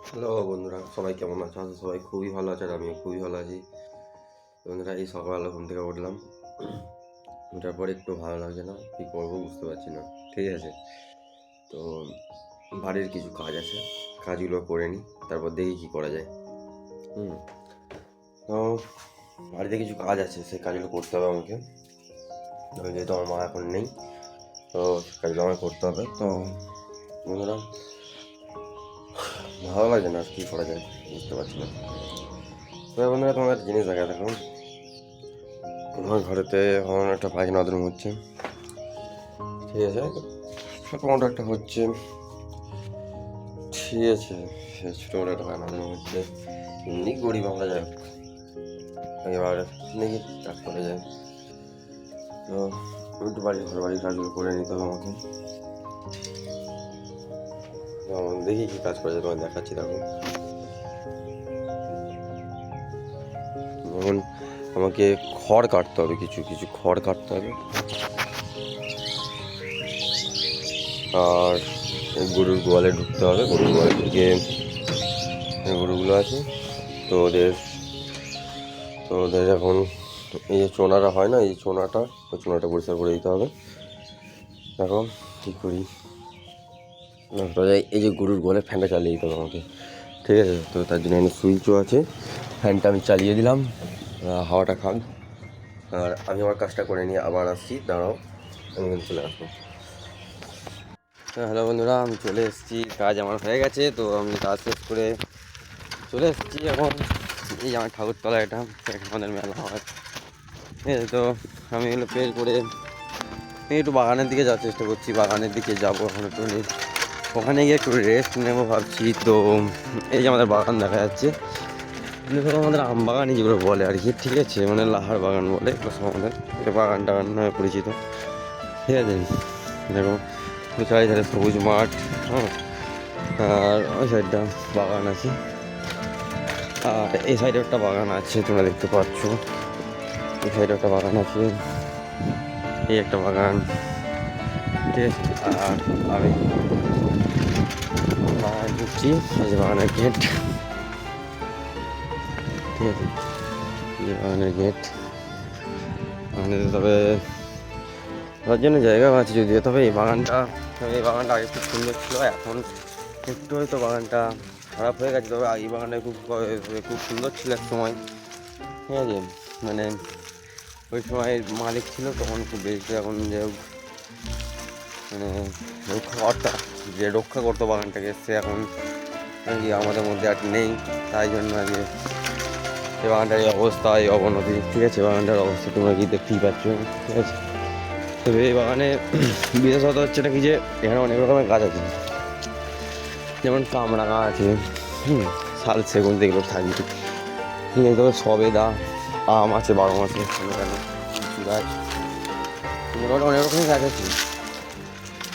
Hello বন্ধুরা, সবাই কেমন আছো? সবাই খুবই ভালো আছে আর আমিও খুবই ভালো আছি। বন্ধুরা, এই সকালবেলা ঘুম থেকে উঠলাম। ওঠার পরে একটু ভালো লাগছে না, কী করবো বুঝতে পারছি না। ঠিক আছে, তো বাড়ির কিছু কাজ আছে, কাজগুলো করে নিই, তারপর দেখি কী করা যায়। তো বাড়িতে কিছু কাজ আছে, সেই কাজগুলো করতে হবে আমাকে। যেহেতু আমার মা এখন নেই, তো কাজগুলো আমাকে করতে হবে। তো বন্ধুরা, ভালো লাগছে না, কী করা যায় বুঝতে পারছি না। তো বন্ধুরা, তোমার একটা জিনিস দেখা দেখো, আমার ঘরেতে আমার একটা পায়খানা বাথরুম হচ্ছে। ঠিক আছে, ছোটোমোটো একটা হচ্ছে। ঠিক আছে, সে ছোটোমোটো একটা পায়খানা বাথরুম হচ্ছে। এমনি গরিব আমরা, যাই হোক এবার দেখি কাজ করে যায়। তো একটু বাড়ির কাজগুলো করে নিতে হবে আমাকে। দেখি কী কাজ করা যায়, তোমায় দেখাচ্ছি। দেখো, যেমন আমাকে খড় কাটতে হবে, কিছু কিছু খড় কাটতে হবে। আর গরুর গোয়ালে ঢুকতে হবে। গরুর গোয়ালে ঢুকে গরুগুলো আছে, তো ওদের এখন এই যে চোনাটা হয় না, এই ওই চোনাটা পরিষ্কার করে দিতে হবে। এখন কী করি, এই যে গরুর গোয়ালে ফ্যানটা চালিয়ে দিতে হবে আমাকে। ঠিক আছে, তো তার জন্য এখানে সুইচও আছে। ফ্যানটা আমি চালিয়ে দিলাম, হাওয়াটা খাক। আর আমি আমার কাজটা করে নিয়ে আবার আসছি, দাঁড়াও, আমি কিন্তু চলে আসবো। হ্যালো বন্ধুরা, আমি চলে এসেছি, কাজ আমার হয়ে গেছে। তো আমি কাজ শেষ করে চলে এসেছি। এখন এই আমার ঠাকুরতলা, এটা আমাদের মেলা হয়। ঠিক আছে, তো আমি এগুলো পের করে একটু বাগানের দিকে যাওয়ার চেষ্টা করছি। বাগানের দিকে যাবো এখন, একটু ওখানে গিয়ে একটু রেস্ট নেবো ভাবছি। তো এই যে আমাদের বাগান দেখা যাচ্ছে, আমাদের আম বাগানই যেগুলো বলে আর কি। ঠিক আছে, মানে লাহার বাগান বলে আমাদের, এটা বাগান টাগান নামে পরিচিত। ঠিক আছে, দেখো চারিধারে সবুজ মাঠ। হ্যাঁ, আর ওই সাইডটা বাগান আছে, আর এই সাইডে একটা বাগান আছে, তোমরা দেখতে পাচ্ছ। এই সাইডে একটা বাগান আছে, এই একটা বাগান। ঠিক আছে, আর আমি বাগান ঢুকছি, এই যে বাগানের গেট। ঠিক আছে, এই যে বাগানের গেট। বাগানে তবে তার জন্য জায়গা আছে যদিও, তবে এই বাগানটা আগে খুব সুন্দর ছিল। এখন একটু হয়তো বাগানটা খারাপ হয়ে গেছে, তবে এই বাগানটা খুব সুন্দর ছিল এক সময়। ঠিক আছে, মানে ওই সময় মালিক ছিল তখন খুব বেশি। এখন যে মানে রক্ষা করতো বাগানটাকে, সে এখন আর কি আমাদের মধ্যে আর কি নেই। তাই জন্য আর কি এই বাগানটার এই অবস্থা, এই অবনতি। ঠিক আছে, বাগানটার অবস্থা তোমরা কি দেখতেই পাচ্ছ। ঠিক আছে, তবে এই বাগানে বিশেষত হচ্ছে এটা কি, যে এখানে অনেক রকমের গাছ আছে, যেমন কামড়া গাছ আছে, শাল সেগুন যেগুলো থাকবে। ঠিক আছে, তবে সবেদা, আম আছে 12 মাসে, কেন গাছ, অনেক রকমের গাছ আছে।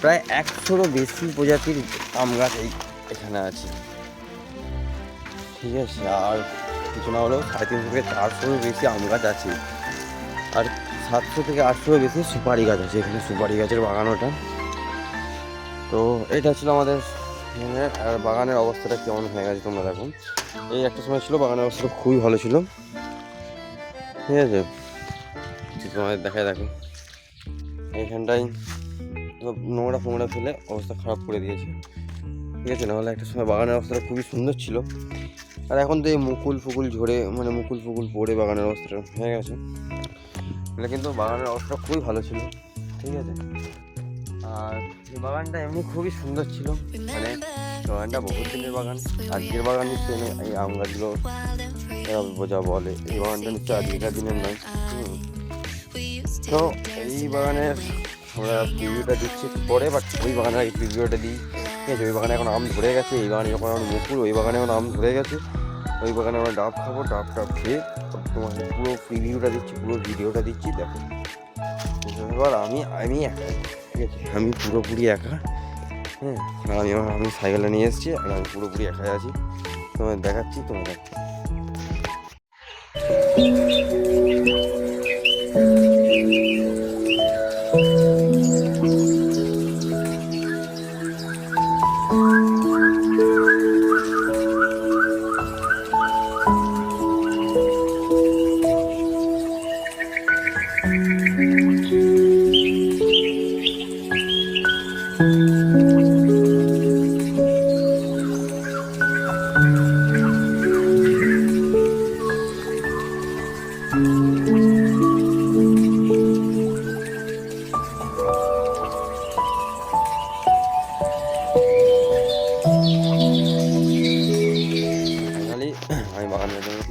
প্রায় 100রও বেশি প্রজাতির আম গাছ এখানে আছে। ঠিক আছে, আর কিছু না হলেও 350 থেকে 400রও বেশি আম গাছ আছে, আর 700 থেকে 800রও বেশি সুপারি গাছ আছে। এখানে সুপারি গাছের বাগান ওটা। তো এটা ছিল আমাদের আর বাগানের অবস্থাটা কেমন হয়ে গেছে তোমরা দেখো। এই একটা সময় ছিল বাগানের অবস্থাটা খুবই ভালো ছিল। ঠিক আছে, তোমাদের দেখায় দেখো, এইখানটায় নোংরা ফোংরা ফেলে অবস্থা খারাপ করে দিয়েছে। ঠিক আছে, নাহলে একটা সময় বাগানের অবস্থাটা খুবই সুন্দর ছিল। আর এখন তো এই মুকুল ফুকুল ঝরে, মানে মুকুল ফুকুল পড়ে বাগানের অবস্থাটা হয়ে গেছে। এটা কিন্তু বাগানের অবস্থাটা খুবই ভালো ছিল। ঠিক আছে, আর এই বাগানটা এমনি খুবই সুন্দর ছিল। মানে বাগানটা বহুত দিনের বাগান, আজকের বাগান নিশ্চয়ই নয়। এই আম গাছগুলো বোঝা বলে, এই বাগানটা নিশ্চয়ই আজকের দিনের নয়। তো এই বাগানের আমরা প্রিভিউটা দিচ্ছি পরে, বাট ওই বাগানের এই প্রিভিউটা দিই। ঠিক আছে, ওই বাগানে এখন আম ধরে গেছে। এই বাগানে যখন আমার মুকুল, ওই বাগানে এখন আম ধরে গেছে। ওই বাগানে আমরা ডাব খাবো, ডাবটা খেয়ে তোমাকে পুরো প্রিভিউটা দিচ্ছি, পুরো ভিডিওটা দিচ্ছি, দেখো। এবার আমি একা, ঠিক আছে, আমি পুরোপুরি একা। হ্যাঁ, আমি সাইকেলে নিয়ে এসেছি, আর আমি পুরোপুরি একাই আছি। তোমায় দেখাচ্ছি, তোমার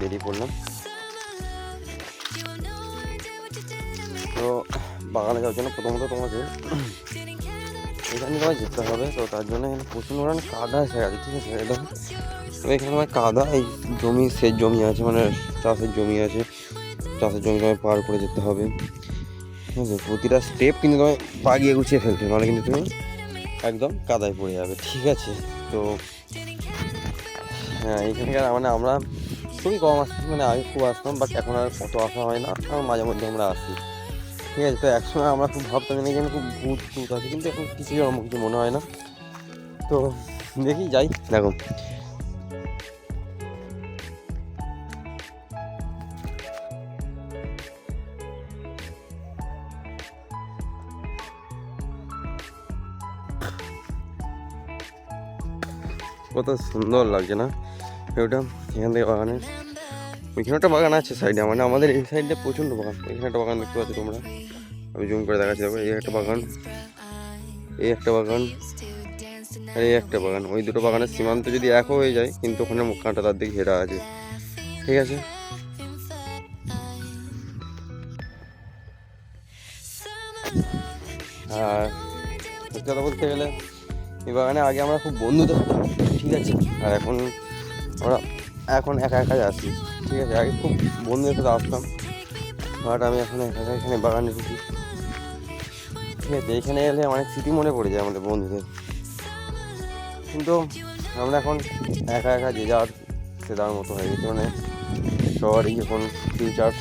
বেরিয়ে পড়লাম। তো বাগানে যাওয়ার জন্য প্রথমত তোমাকে এখানে তোমায় যেতে হবে। তো তার জন্য এখানে প্রচুর পরিমাণে কাদা এসে গেছে, ঠিক আছে। একদম তো এখানে তোমার কাদা, এই জমি সেচ জমি আছে, মানে চাষের জমি আছে, চাষের জমি তোমায় পার করে যেতে হবে, ঠিক আছে। প্রতিটা স্টেপ কিন্তু তোমায় পা গিয়ে গুছিয়ে ফেলতে হবে, নাহলে কিন্তু তুমি একদম কাদায় পড়ে যাবে, ঠিক আছে। তো হ্যাঁ, এইখানকার মানে আমরা খুবই কম আসছি, মানে আগে খুব আসতাম, বাট এখন আর অত আসা হয় না, আর মাঝে মধ্যে আমরা আসি, ঠিক আছে। তো একসময় আমরা খুব ভাবতাম এখানে খুব ভূত টুত আছে, কিন্তু এখন কিছুই আমার কিছু মনে হয় না। তো দেখি যাই, দেখো কত সুন্দর লাগছে না ওটা। এখান থেকে বাগানের ওইখানে একটা বাগান আছে সাইডে, মানে আমাদের এই সাইডে প্রচণ্ড বাগান। এখানে একটা বাগান দেখতে পাচ্ছি তোমরা, আমি জুম করে দেখাচ্ছি, দেখো এই একটা বাগান, এই একটা বাগান, আর এই একটা বাগান। ওই দুটো বাগানের সীমান্ত যদি এক হয়ে যায়, কিন্তু ওখানে মুখ কাঁটা তার দিকে ঘেরা আছে, ঠিক আছে। আর সত্যি কথা বলতে গেলে এই বাগানে আগে আমরা খুব বন্ধু থাকতাম, ঠিক আছে। আর আমরা এখন একা একাই আসি, ঠিক আছে। আগে খুব বন্ধুদের সাথে আসতাম, বাট আমি এখন একা একা এখানে বাগানে ঢুকি, ঠিক আছে। এখানে এলে অনেক স্মৃতি মনে পড়ে যায় আমাদের বন্ধুদের, কিন্তু আমরা এখন একা একা যে যার সে তার মতো হয়ে গেছে, মানে সবারই এখন ফিউচার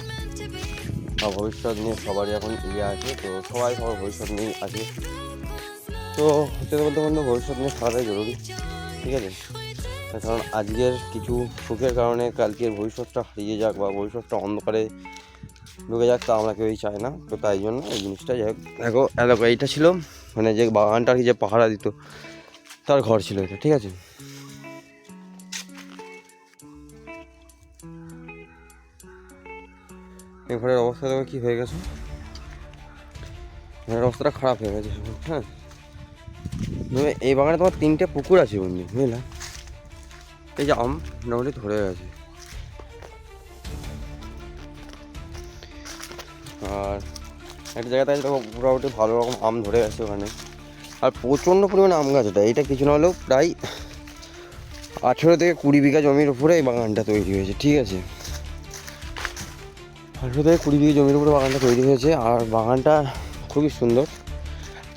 বা ভবিষ্যৎ নিয়ে সবারই এখন ইয়ে আছে। তো সবাই সবার ভবিষ্যৎ নিয়ে আছে। তো সত্যি বলতে বলতে ভবিষ্যৎ নিয়ে থাকাটাই জরুরি, ঠিক আছে। কারণ আজকের কিছু সুখের কারণে কালকের ভবিষ্যৎটা হারিয়ে যাক বা ভবিষ্যৎটা অন্ধকারে ঢুকে যাক, তা আমরা কেউই চাই না। তো তাই জন্য এই জিনিসটা যাই হোক, দেখো এলাকা এইটা ছিল, মানে যে বাগানটা আর কি যে পাহারা দিত তার ঘর ছিল এটা, ঠিক আছে। এই ঘরের অবস্থা দেখো কী হয়ে গেছে, ঘরের অবস্থাটা খারাপ হয়ে গেছে। হ্যাঁ, এই বাগানে তোমার 3টে পুকুর আছে বন্ধু, বুঝলা। এই যে আম মোটামুটি ধরে গেছে, আর একটা জায়গাতে আছে দেখো মোটামুটি ভালো রকম আম ধরে গেছে ওখানে। আর প্রচণ্ড পরিমাণে আম গাছ, এটা কিছু না হলেও প্রায় 18 থেকে 20 বিঘা জমির উপরে এই বাগানটা তৈরি হয়েছে, ঠিক আছে। 18 থেকে 20 বিঘা জমির উপরে বাগানটা তৈরি হয়েছে, আর বাগানটা খুবই সুন্দর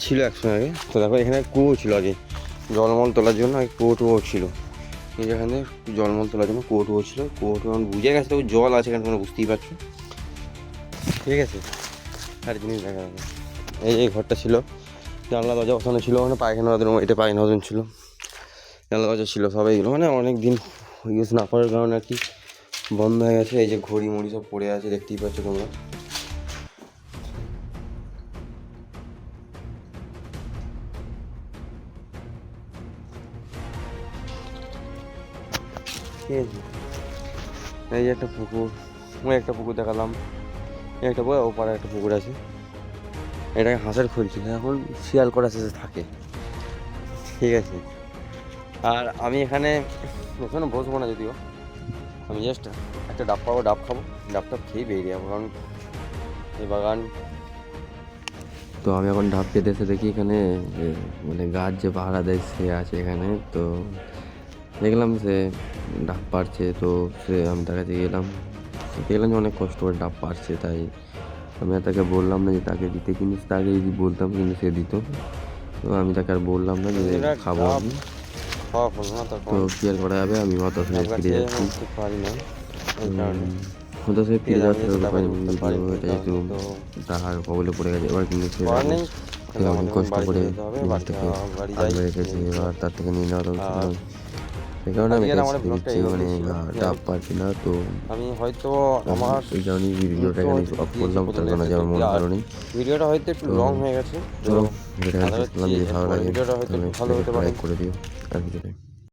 ছিল একসময় আগে। তো দেখো এখানে কুয়ো ছিল আগে, জলমল তোলার জন্য আগে কুয়ো ছিল। এই যেখানে জলমল তোলার জন্য কুয়ো ছিল, কুয়োটো এখন বুঝে গেছে, তো জল আছে এখানে, তোমরা বুঝতেই পারছো, ঠিক আছে। আর জিনিস দেখা যাবে, এই ঘরটা ছিল, জানলা দরজা ওখানে ছিল, ওখানে পায়খানা বাথরুম, এটা পায়খানা বাথরুম ছিল, জানলা দরজা ছিল সব। এইগুলো মানে অনেক দিন ইউজ না করার কারণে আর কি বন্ধ হয়ে গেছে। এই যে ঘড়ি মুড়ি সব পড়ে আছে, দেখতেই পাচ্ছ তোমরা। ঠিক আছে, এই যে একটা পুকুর, ওই একটা পুকুর দেখালাম, একটা পুকুর, ওপারে একটা পুকুর আছে, এটাকে হাঁসের খোল ছিল, এখন শিয়াল করা শেষে থাকে, ঠিক আছে। আর আমি এখানে বসবো না যদিও, আমি জাস্ট একটা ডাব পাবো, ডাব খাবো, ডাবটা খেয়েই বেরিয়ে যাবো, কারণ এই বাগান। তো আমি এখন ডাব খেতে এসে দেখি এখানে মানে গাছ যে পাহারা দেয় সে আছে এখানে। তো দেখলাম সে ডাব পাড়ছে, তো আমি তার কাছে গেলাম, দেখলাম যে অনেক কষ্ট করে ডাব পাড়ছে, তাই আমি আর তাকে বললাম না যে তাকে দিতে, কিন্তু তাকে যদি বলতাম কিন্তু সে দিত। তো আমি তাকে আর বললাম না যে খাবো আমি, তো কি আর করা যাবে, আমি হতাশায় ফিরে যাচ্ছি। হতাশায় ফিরে যাওয়ার এটা যেহেতু তাহার কবলে পড়ে গেছে, এবার কিন্তু সে অনেক কষ্ট করে জিনিসটাকে আগলে রেখেছে, এবার তার থেকে নিয়ে নেওয়া উচিত। সেই কারণে আমি দিচ্ছি, মানে ডাব পারছি না। তো আমি হয়তো আমার এই কারণেই ভিডিওটা এখানে অফ করলাম, তার কারণে যে আমার মন ভালো নেই, ভিডিওটা হয়তো একটু লং হয়ে গেছে। তো ভিডিওটা যদি ভালো লাগে তাহলে লাইক করে দিও আর ভিডিওটা।